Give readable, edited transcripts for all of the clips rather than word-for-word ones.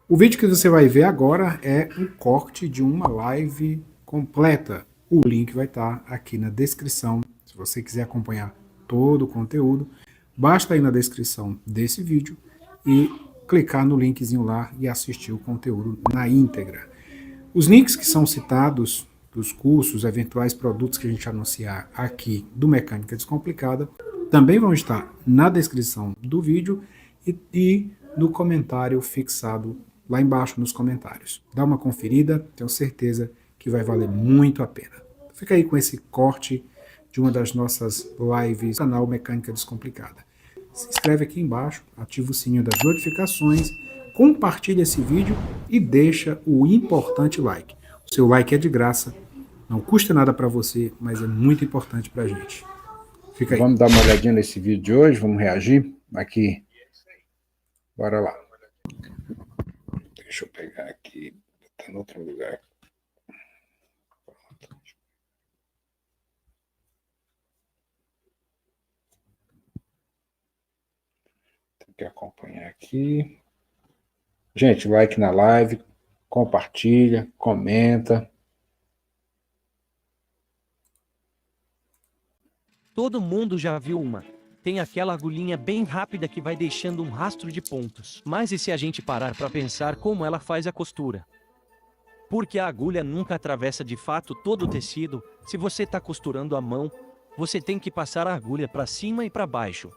O vídeo que você vai ver agora é um corte de uma live completa. O link vai estar aqui na descrição. Se você quiser acompanhar todo o conteúdo, basta ir na descrição desse vídeo e clicar no linkzinho lá e assistir o conteúdo na íntegra. Os links que são citados dos cursos, eventuais produtos que a gente anunciar aqui do Mecânica Descomplicada, também vão estar na descrição do vídeo e no comentário fixado lá embaixo nos comentários. Dá uma conferida, tenho certeza que vai valer muito a pena. Fica aí com esse corte de uma das nossas lives do canal Mecânica Descomplicada. Se inscreve aqui embaixo, ativa o sininho das notificações, compartilha esse vídeo e deixa o importante like. O seu like é de graça, não custa nada para você, mas é muito importante para a gente. Fica aí. Vamos dar uma olhadinha nesse vídeo de hoje, vamos reagir aqui. Bora lá. Deixa eu pegar aqui, tá em outro lugar. Tem que acompanhar aqui. Gente, like na live, compartilha, comenta. Todo mundo já viu uma. Tem aquela agulhinha bem rápida que vai deixando um rastro de pontos. Mas e se a gente parar para pensar como ela faz a costura? Porque a agulha nunca atravessa de fato todo o tecido. Se você está costurando à mão, você tem que passar a agulha para cima e para baixo.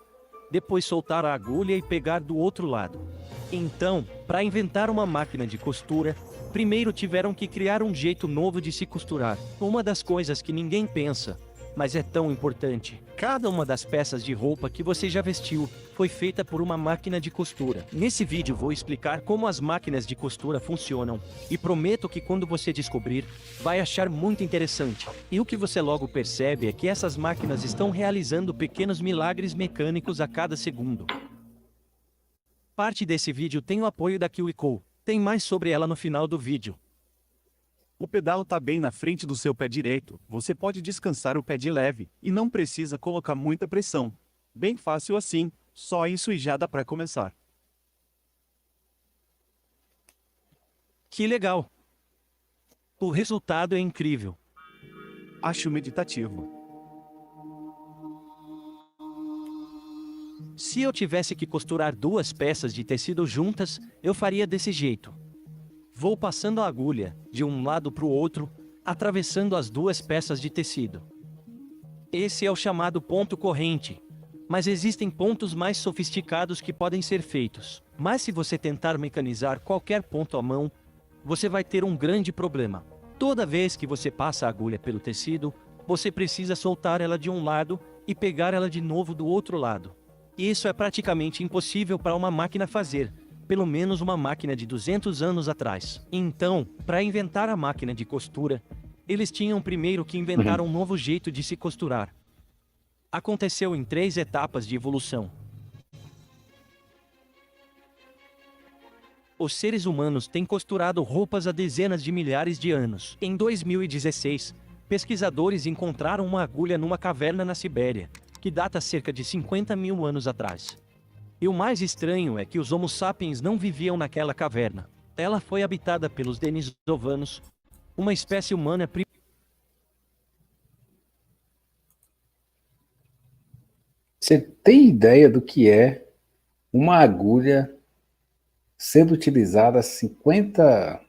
Depois soltar a agulha e pegar do outro lado. Então, para inventar uma máquina de costura, primeiro tiveram que criar um jeito novo de se costurar. Uma das coisas que ninguém pensa, mas é tão importante. Cada uma das peças de roupa que você já vestiu foi feita por uma máquina de costura. Nesse vídeo vou explicar como as máquinas de costura funcionam e prometo que quando você descobrir, vai achar muito interessante. E o que você logo percebe é que essas máquinas estão realizando pequenos milagres mecânicos a cada segundo. Parte desse vídeo tem o apoio da KiwiCo. Tem mais sobre ela no final do vídeo. O pedal está bem na frente do seu pé direito, você pode descansar o pé de leve, e não precisa colocar muita pressão. Bem fácil assim, só isso e já dá para começar. Que legal! O resultado é incrível. Acho meditativo. Se eu tivesse que costurar duas peças de tecido juntas, eu faria desse jeito. Vou passando a agulha, de um lado para o outro, atravessando as duas peças de tecido. Esse é o chamado ponto corrente. Mas existem pontos mais sofisticados que podem ser feitos. Mas se você tentar mecanizar qualquer ponto à mão, você vai ter um grande problema. Toda vez que você passa a agulha pelo tecido, você precisa soltar ela de um lado e pegar ela de novo do outro lado. Isso é praticamente impossível para uma máquina fazer. Pelo menos uma máquina de 200 anos atrás. Então, para inventar a máquina de costura, eles tinham primeiro que inventar um novo jeito de se costurar. Aconteceu em 3 etapas de evolução. Os seres humanos têm costurado roupas há dezenas de milhares de anos. Em 2016, pesquisadores encontraram uma agulha numa caverna na Sibéria, que data cerca de 50 mil anos atrás. E o mais estranho é que os Homo sapiens não viviam naquela caverna. Ela foi habitada pelos denisovanos, uma espécie humana Você tem ideia do que é uma agulha sendo utilizada há 50,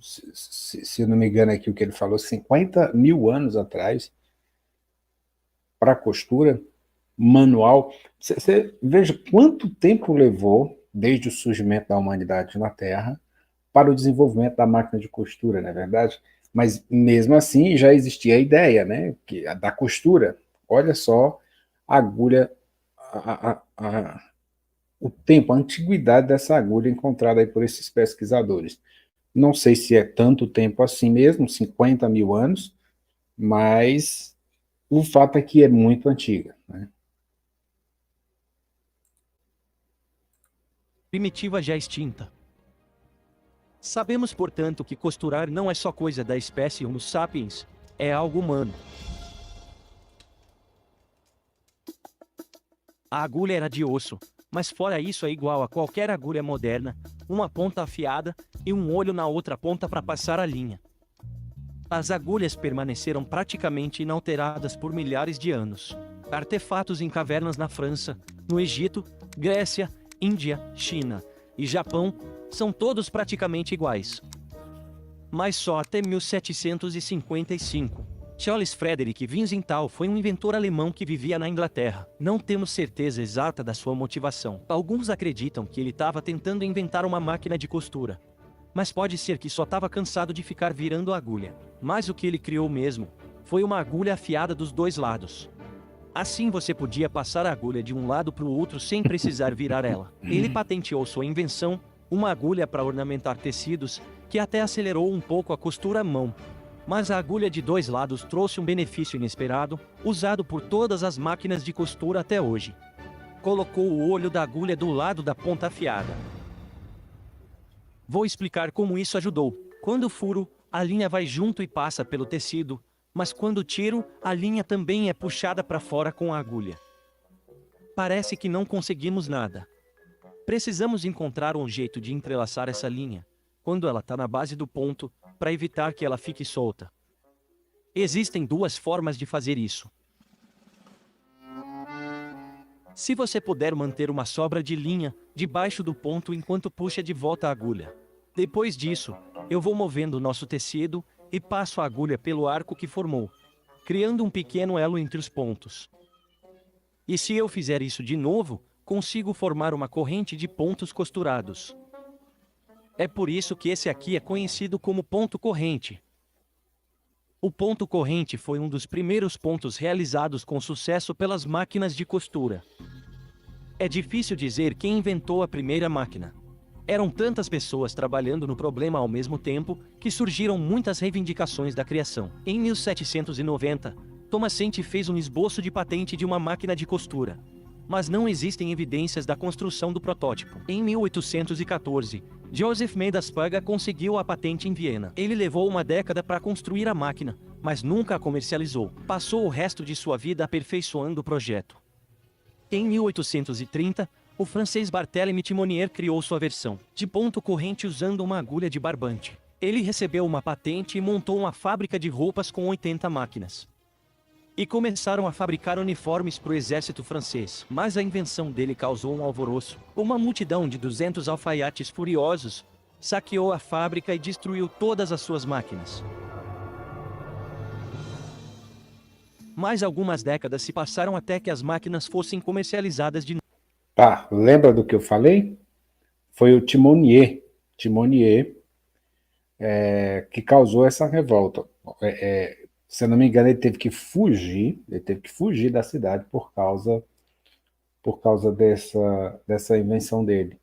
se eu não me engano aqui o que ele falou, 50 mil anos atrás, para costura manual? Você veja quanto tempo levou, desde o surgimento da humanidade na Terra, para o desenvolvimento da máquina de costura, não é verdade? Mas mesmo assim já existia a ideia, né, da costura. Olha só a agulha, o tempo, a antiguidade dessa agulha encontrada aí por esses pesquisadores. Não sei se é tanto tempo assim mesmo, 50 mil anos, mas o fato é que é muito antiga, né? primitiva já extinta. Sabemos, portanto, que costurar não é só coisa da espécie Homo sapiens, é algo humano. A agulha era de osso, Mas fora isso é igual a qualquer agulha moderna, uma ponta afiada e um olho na outra ponta para passar a linha. As agulhas permaneceram praticamente inalteradas por milhares de anos. Artefatos em cavernas na França, no Egito, Grécia, Índia, China e Japão são todos praticamente iguais. Mas só até 1755. Charles Frederick Wiesenthal foi um inventor alemão que vivia na Inglaterra. Não temos certeza exata da sua motivação. Alguns acreditam que ele estava tentando inventar uma máquina de costura. Mas pode ser que só estava cansado de ficar virando a agulha. Mas o que ele criou mesmo foi uma agulha afiada dos dois lados. Assim você podia passar a agulha de um lado para o outro sem precisar virar ela. Ele patenteou sua invenção, uma agulha para ornamentar tecidos, que até acelerou um pouco a costura à mão. Mas a agulha de dois lados trouxe um benefício inesperado, usado por todas as máquinas de costura até hoje. Colocou o olho da agulha do lado da ponta afiada. Vou explicar como isso ajudou. Quando furo, a linha vai junto e passa pelo tecido, mas quando tiro, a linha também é puxada para fora com a agulha. Parece que não conseguimos nada. Precisamos encontrar um jeito de entrelaçar essa linha, quando ela está na base do ponto, para evitar que ela fique solta. Existem duas formas de fazer isso. Se você puder manter uma sobra de linha debaixo do ponto enquanto puxa de volta a agulha. Depois disso, eu vou movendo o nosso tecido e passo a agulha pelo arco que formou, criando um pequeno elo entre os pontos. E se eu fizer isso de novo, consigo formar uma corrente de pontos costurados. É por isso que esse aqui é conhecido como ponto corrente. O ponto corrente foi um dos primeiros pontos realizados com sucesso pelas máquinas de costura. É difícil dizer quem inventou a primeira máquina. Eram tantas pessoas trabalhando no problema ao mesmo tempo que surgiram muitas reivindicações da criação. Em 1790, Thomas Saint fez um esboço de patente de uma máquina de costura. Mas não existem evidências da construção do protótipo. Em 1814, Joseph Medas-Paga conseguiu a patente em Viena. Ele levou uma década para construir a máquina, mas nunca a comercializou. Passou o resto de sua vida aperfeiçoando o projeto. Em 1830, o francês Barthélemy Timonier criou sua versão de ponto corrente usando uma agulha de barbante. Ele recebeu uma patente e montou uma fábrica de roupas com 80 máquinas. E começaram a fabricar uniformes para o exército francês. Mas a invenção dele causou um alvoroço. Uma multidão de 200 alfaiates furiosos saqueou a fábrica e destruiu todas as suas máquinas. Mais algumas décadas se passaram até que as máquinas fossem comercializadas de novo. Tá, lembra do que eu falei? Foi o Timonier que causou essa revolta. Se eu não me engano, ele teve que fugir da cidade por causa dessa invenção dele.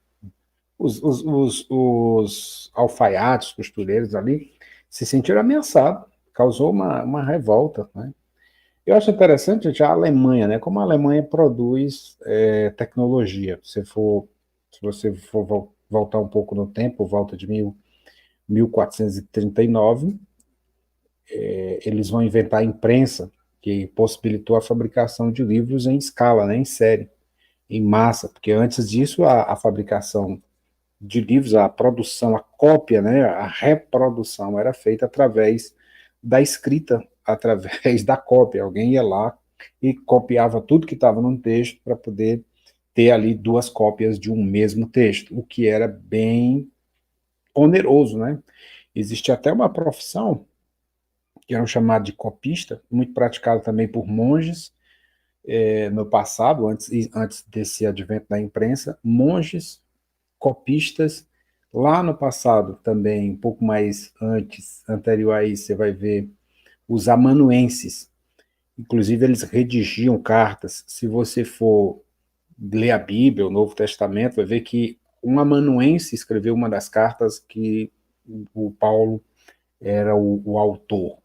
Os alfaiates, costureiros ali, se sentiram ameaçados, causou uma revolta, né? Eu acho interessante, gente, a Alemanha, né? Como a Alemanha produz tecnologia. Se você for voltar um pouco no tempo, volta de 1439, eles vão inventar a imprensa, que possibilitou a fabricação de livros em escala, né, em série, em massa, porque antes disso a fabricação de livros, a produção, a cópia, né, a reprodução era feita através da escrita, através da cópia. Alguém ia lá e copiava tudo que estava num texto para poder ter ali duas cópias de um mesmo texto, o que era bem oneroso, né? Existe até uma profissão que era chamada de copista, muito praticada também por monges no passado, antes desse advento da imprensa, monges, copistas. Lá no passado também, um pouco mais anterior a isso, você vai ver os amanuenses. Inclusive, eles redigiam cartas. Se você for ler a Bíblia, o Novo Testamento, vai ver que um amanuense escreveu uma das cartas que o Paulo era o autor.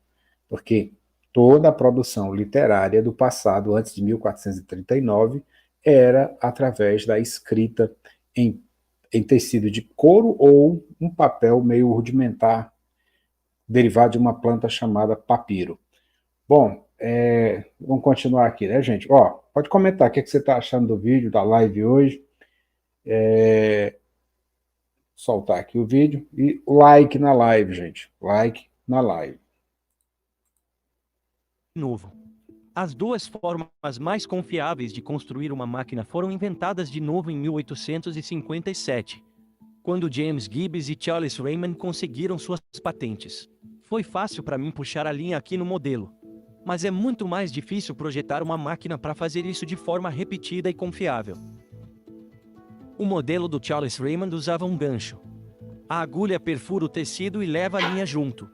Porque toda a produção literária do passado, antes de 1439, era através da escrita em tecido de couro ou um papel meio rudimentar, derivado de uma planta chamada papiro. Bom, vamos continuar aqui, né, gente? Pode comentar o que você está achando do vídeo, da live hoje. Soltar aqui o vídeo e like na live, gente. Like na live. Novo. As duas formas mais confiáveis de construir uma máquina foram inventadas de novo em 1857, quando James Gibbs e Charles Raymond conseguiram suas patentes. Foi fácil para mim puxar a linha aqui no modelo, mas é muito mais difícil projetar uma máquina para fazer isso de forma repetida e confiável. O modelo do Charles Raymond usava um gancho. A agulha perfura o tecido e leva a linha junto.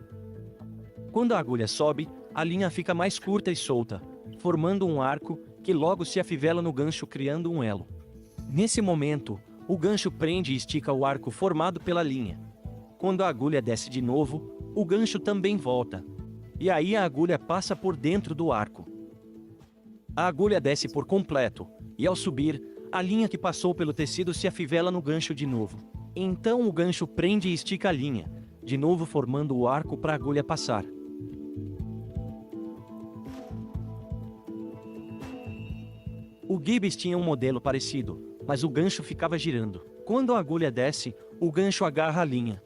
Quando a agulha sobe, a linha fica mais curta e solta, formando um arco que logo se afivela no gancho, criando um elo. Nesse momento, o gancho prende e estica o arco formado pela linha. Quando a agulha desce de novo, o gancho também volta. E aí a agulha passa por dentro do arco. A agulha desce por completo, e ao subir, a linha que passou pelo tecido se afivela no gancho de novo. Então o gancho prende e estica a linha, de novo formando o arco para a agulha passar. O Gibbs tinha um modelo parecido, mas o gancho ficava girando. Quando a agulha desce, o gancho agarra a linha.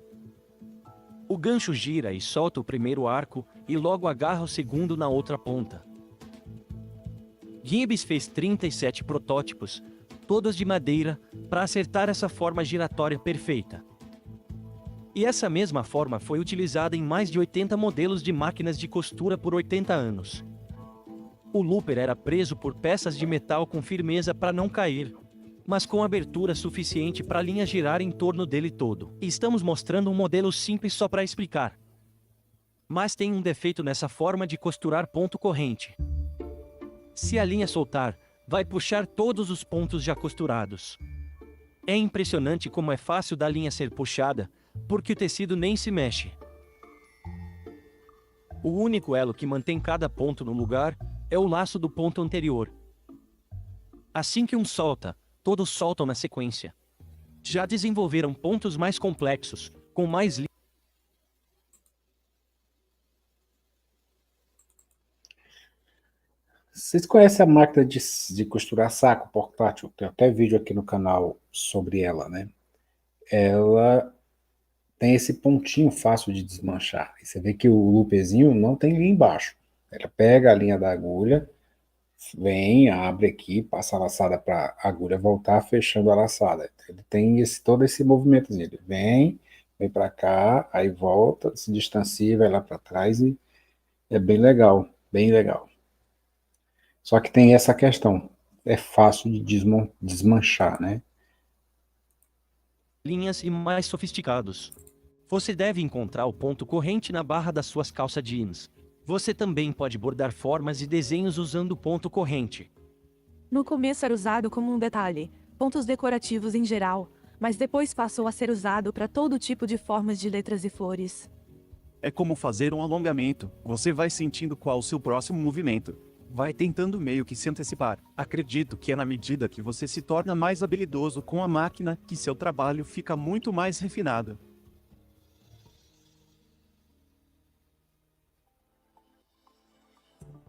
O gancho gira e solta o primeiro arco e logo agarra o segundo na outra ponta. Gibbs fez 37 protótipos, todos de madeira, para acertar essa forma giratória perfeita. E essa mesma forma foi utilizada em mais de 80 modelos de máquinas de costura por 80 anos. O looper era preso por peças de metal com firmeza para não cair, mas com abertura suficiente para a linha girar em torno dele todo. E estamos mostrando um modelo simples só para explicar. Mas tem um defeito nessa forma de costurar ponto corrente. Se a linha soltar, vai puxar todos os pontos já costurados. É impressionante como é fácil da linha ser puxada, porque o tecido nem se mexe. O único elo que mantém cada ponto no lugar é o laço do ponto anterior. Assim que um solta, todos soltam na sequência. Já desenvolveram pontos mais complexos, com mais linhas. Vocês conhecem a máquina de costurar saco portátil? Tem até vídeo aqui no canal sobre ela, né? Ela tem esse pontinho fácil de desmanchar. E você vê que o looperzinho não tem linha embaixo. Ela pega a linha da agulha, vem, abre aqui, passa a laçada para a agulha voltar, fechando a laçada. Ele tem todo esse movimentozinho. Ele vem para cá, aí volta, se distancia, vai lá para trás e é bem legal, bem legal. Só que tem essa questão, é fácil de desmanchar, né? Linhas e mais sofisticados. Você deve encontrar o ponto corrente na barra das suas calças jeans. Você também pode bordar formas e desenhos usando o ponto corrente. No começo era usado como um detalhe, pontos decorativos em geral, mas depois passou a ser usado para todo tipo de formas de letras e flores. É como fazer um alongamento, você vai sentindo qual o seu próximo movimento. Vai tentando meio que se antecipar. Acredito que é na medida que você se torna mais habilidoso com a máquina que seu trabalho fica muito mais refinado.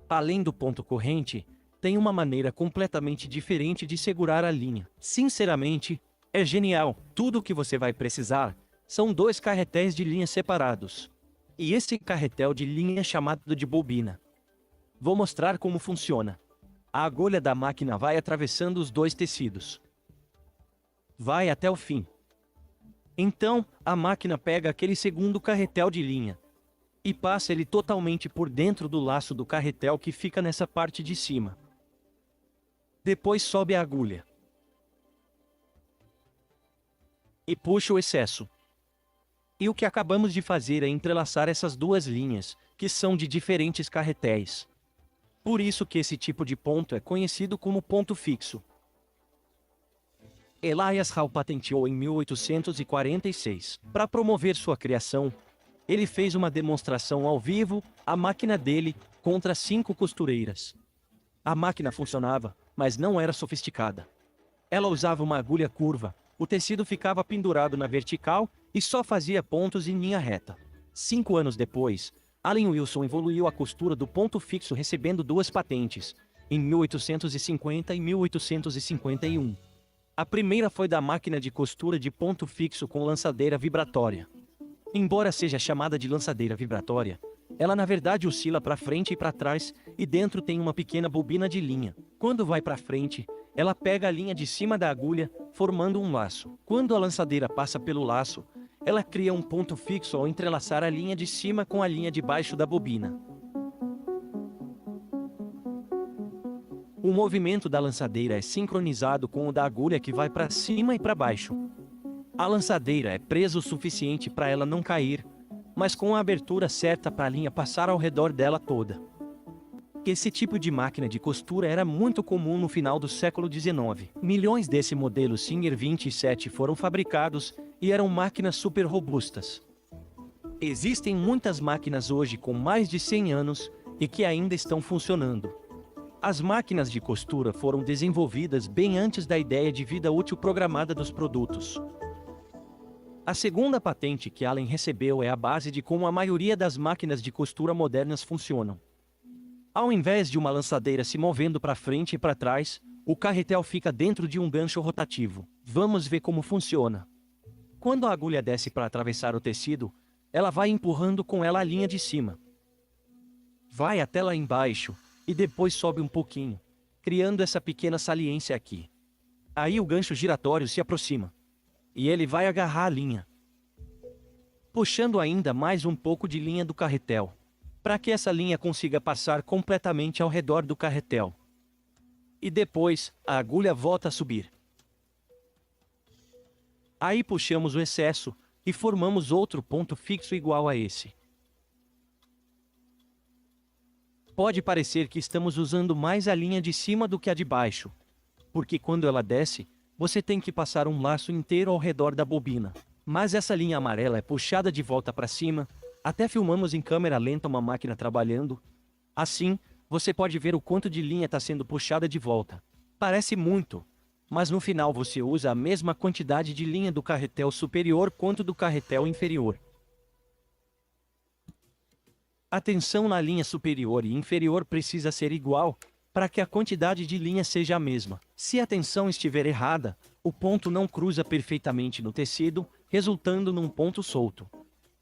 Além do ponto corrente, tem uma maneira completamente diferente de segurar a linha. Sinceramente, é genial. Tudo o que você vai precisar são 2 carretéis de linha separados. E esse carretel de linha é chamado de bobina. Vou mostrar como funciona. A agulha da máquina vai atravessando os 2 tecidos. Vai até o fim. Então, a máquina pega aquele segundo carretel de linha e passa ele totalmente por dentro do laço do carretel que fica nessa parte de cima. Depois sobe a agulha e puxa o excesso. E o que acabamos de fazer é entrelaçar essas 2 linhas, que são de diferentes carretéis. Por isso que esse tipo de ponto é conhecido como ponto fixo. Elias Hall patenteou em 1846. Para promover sua criação, ele fez uma demonstração ao vivo, a máquina dele, contra 5 costureiras. A máquina funcionava, mas não era sofisticada. Ela usava uma agulha curva, o tecido ficava pendurado na vertical e só fazia pontos em linha reta. 5 anos depois, Allen Wilson evoluiu a costura do ponto fixo recebendo 2 patentes, em 1850 e 1851. A primeira foi da máquina de costura de ponto fixo com lançadeira vibratória. Embora seja chamada de lançadeira vibratória, ela na verdade oscila para frente e para trás, e dentro tem uma pequena bobina de linha. Quando vai para frente, ela pega a linha de cima da agulha, formando um laço. Quando a lançadeira passa pelo laço, ela cria um ponto fixo ao entrelaçar a linha de cima com a linha de baixo da bobina. O movimento da lançadeira é sincronizado com o da agulha que vai para cima e para baixo. A lançadeira é presa o suficiente para ela não cair, mas com a abertura certa para a linha passar ao redor dela toda. Esse tipo de máquina de costura era muito comum no final do século XIX. Milhões desse modelo Singer 27 foram fabricados e eram máquinas super robustas. Existem muitas máquinas hoje com mais de 100 anos e que ainda estão funcionando. As máquinas de costura foram desenvolvidas bem antes da ideia de vida útil programada dos produtos. A segunda patente que Allen recebeu é a base de como a maioria das máquinas de costura modernas funcionam. Ao invés de uma lançadeira se movendo para frente e para trás, o carretel fica dentro de um gancho rotativo. Vamos ver como funciona. Quando a agulha desce para atravessar o tecido, ela vai empurrando com ela a linha de cima. Vai até lá embaixo, e depois sobe um pouquinho, criando essa pequena saliência aqui. Aí o gancho giratório se aproxima. E ele vai agarrar a linha, puxando ainda mais um pouco de linha do carretel, para que essa linha consiga passar completamente ao redor do carretel. E depois, a agulha volta a subir. Aí puxamos o excesso, e formamos outro ponto fixo igual a esse. Pode parecer que estamos usando mais a linha de cima do que a de baixo, porque quando ela desce, você tem que passar um laço inteiro ao redor da bobina. Mas essa linha amarela é puxada de volta para cima, até filmamos em câmera lenta uma máquina trabalhando. Assim, você pode ver o quanto de linha está sendo puxada de volta. Parece muito, mas no final você usa a mesma quantidade de linha do carretel superior quanto do carretel inferior. A tensão na linha superior e inferior precisa ser igual, para que a quantidade de linha seja a mesma. Se a tensão estiver errada, o ponto não cruza perfeitamente no tecido, resultando num ponto solto.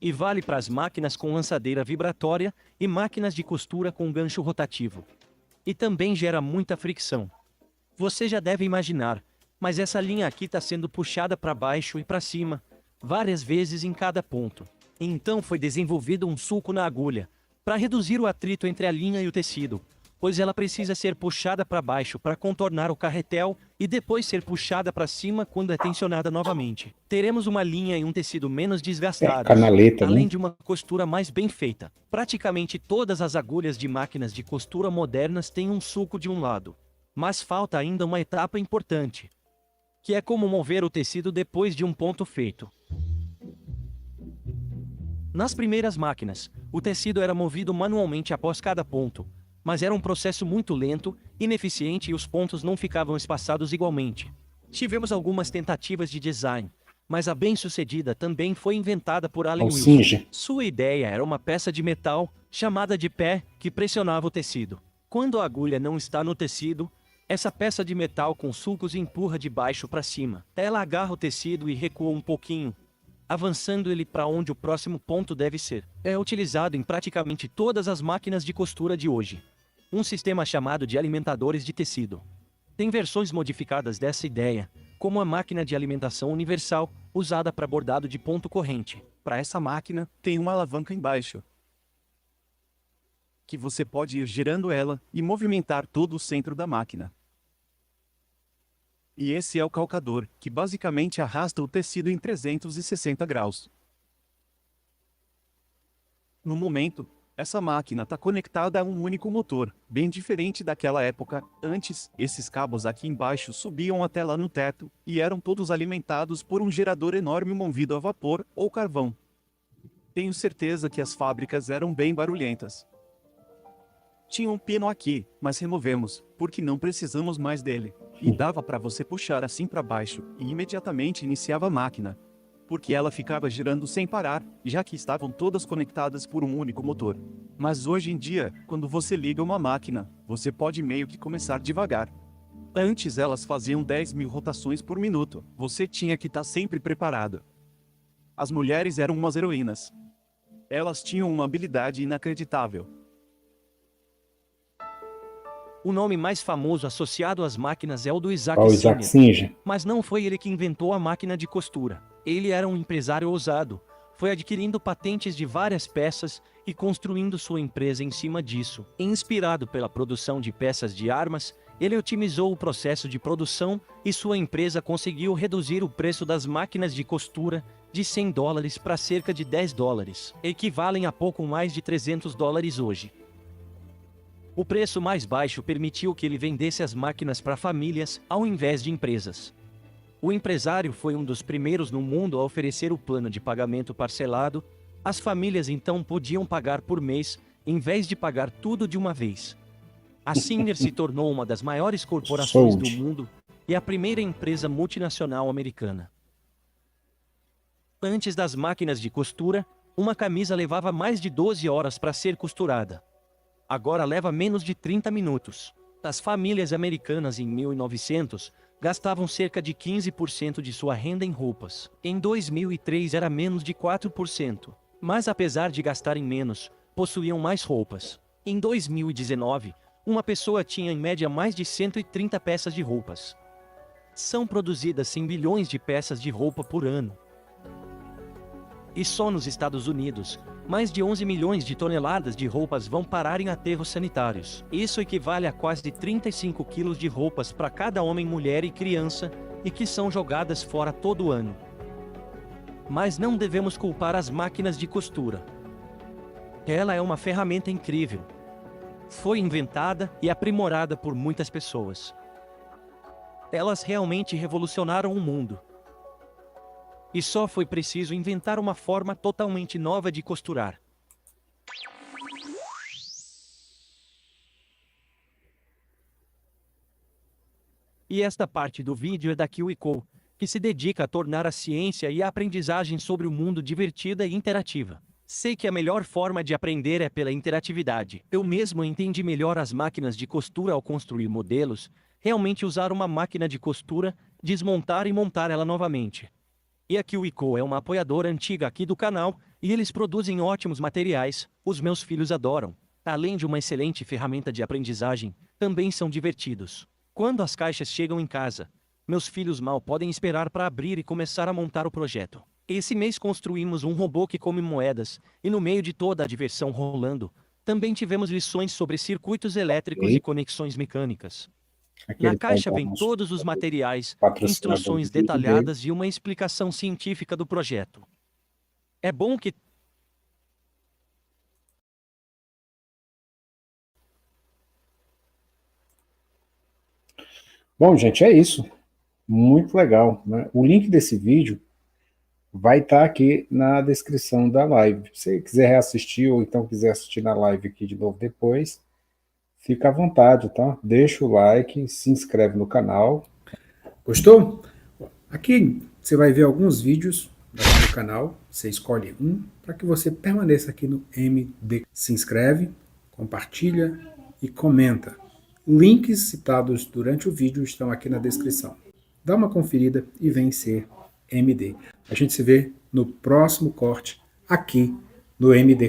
E vale para as máquinas com lançadeira vibratória e máquinas de costura com gancho rotativo. E também gera muita fricção. Você já deve imaginar, mas essa linha aqui está sendo puxada para baixo e para cima, várias vezes em cada ponto. Então foi desenvolvido um sulco na agulha, para reduzir o atrito entre a linha e o tecido, pois ela precisa ser puxada para baixo para contornar o carretel e depois ser puxada para cima quando é tensionada novamente. Teremos uma linha e um tecido menos desgastados, canaleta, além né? de uma costura mais bem feita. Praticamente todas as agulhas de máquinas de costura modernas têm um sulco de um lado. Mas falta ainda uma etapa importante, que é como mover o tecido depois de um ponto feito. Nas primeiras máquinas, o tecido era movido manualmente após cada ponto, mas era um processo muito lento, ineficiente e os pontos não ficavam espaçados igualmente. Tivemos algumas tentativas de design, mas a bem-sucedida também foi inventada por Allen Wilson. Alcinge. Sua ideia era uma peça de metal, chamada de pé, que pressionava o tecido. Quando a agulha não está no tecido, essa peça de metal com sulcos empurra de baixo para cima. Ela agarra o tecido e recua um pouquinho, avançando ele para onde o próximo ponto deve ser. É utilizado em praticamente todas as máquinas de costura de hoje. Um sistema chamado de alimentadores de tecido. Tem versões modificadas dessa ideia, como a máquina de alimentação universal, usada para bordado de ponto corrente. Para essa máquina, tem uma alavanca embaixo, que você pode ir girando ela e movimentar todo o centro da máquina. E esse é o calcador, que basicamente arrasta o tecido em 360 graus. No momento, essa máquina está conectada a um único motor, bem diferente daquela época. Antes, esses cabos aqui embaixo subiam até lá no teto, e eram todos alimentados por um gerador enorme movido a vapor ou carvão. Tenho certeza que as fábricas eram bem barulhentas. Tinha um pino aqui, mas removemos, porque não precisamos mais dele. E dava para você puxar assim para baixo, e imediatamente iniciava a máquina, porque ela ficava girando sem parar, já que estavam todas conectadas por um único motor. Mas hoje em dia, quando você liga uma máquina, você pode meio que começar devagar. Antes elas faziam 10.000 rotações por minuto. Você tinha que estar sempre preparado. As mulheres eram umas heroínas. Elas tinham uma habilidade inacreditável. O nome mais famoso associado às máquinas é o do Isaac Ó, o Isaac Singer, Singer. mas não foi ele que inventou a máquina de costura. Ele era um empresário ousado, foi adquirindo patentes de várias peças e construindo sua empresa em cima disso. Inspirado pela produção de peças de armas, ele otimizou o processo de produção e sua empresa conseguiu reduzir o preço das máquinas de costura de $100 para cerca de $10, equivalem a pouco mais de $300 hoje. O preço mais baixo permitiu que ele vendesse as máquinas para famílias, ao invés de empresas. O empresário foi um dos primeiros no mundo a oferecer o plano de pagamento parcelado. As famílias então podiam pagar por mês, em vez de pagar tudo de uma vez. A Singer se tornou uma das maiores corporações do mundo e a primeira empresa multinacional americana. Antes das máquinas de costura, uma camisa levava mais de 12 horas para ser costurada. Agora leva menos de 30 minutos. As famílias americanas em 1900 gastavam cerca de 15% de sua renda em roupas. Em 2003 era menos de 4%. Mas apesar de gastarem menos, possuíam mais roupas. Em 2019, uma pessoa tinha em média mais de 130 peças de roupas. São produzidas 100 bilhões de peças de roupa por ano. E só nos Estados Unidos, mais de 11 milhões de toneladas de roupas vão parar em aterros sanitários. Isso equivale a quase 35 quilos de roupas para cada homem, mulher e criança, e que são jogadas fora todo ano. Mas não devemos culpar as máquinas de costura. Ela é uma ferramenta incrível. Foi inventada e aprimorada por muitas pessoas. Elas realmente revolucionaram o mundo. E só foi preciso inventar uma forma totalmente nova de costurar. E esta parte do vídeo é da KiwiCo, que se dedica a tornar a ciência e a aprendizagem sobre o mundo divertida e interativa. Sei que a melhor forma de aprender é pela interatividade. Eu mesmo entendi melhor as máquinas de costura ao construir modelos, realmente usar uma máquina de costura, desmontar e montar ela novamente. E a KiwiCo é uma apoiadora antiga aqui do canal, e eles produzem ótimos materiais, os meus filhos adoram. Além de uma excelente ferramenta de aprendizagem, também são divertidos. Quando as caixas chegam em casa, meus filhos mal podem esperar para abrir e começar a montar o projeto. Esse mês construímos um robô que come moedas, e no meio de toda a diversão rolando, também tivemos lições sobre circuitos elétricos e conexões mecânicas. Na caixa vem todos os materiais, instruções detalhadas e uma explicação científica do projeto. É bom que... Bom, gente, é isso. Muito legal, né? O link desse vídeo vai estar aqui na descrição da live. Se você quiser reassistir ou então quiser assistir na live aqui de novo depois, fica à vontade, tá? Deixa o like, se inscreve no canal. Gostou? Aqui você vai ver alguns vídeos do canal, você escolhe um para que você permaneça aqui no MD. Se inscreve, compartilha e comenta. Links citados durante o vídeo estão aqui na descrição. Dá uma conferida e vem ser MD. A gente se vê no próximo corte aqui no MD.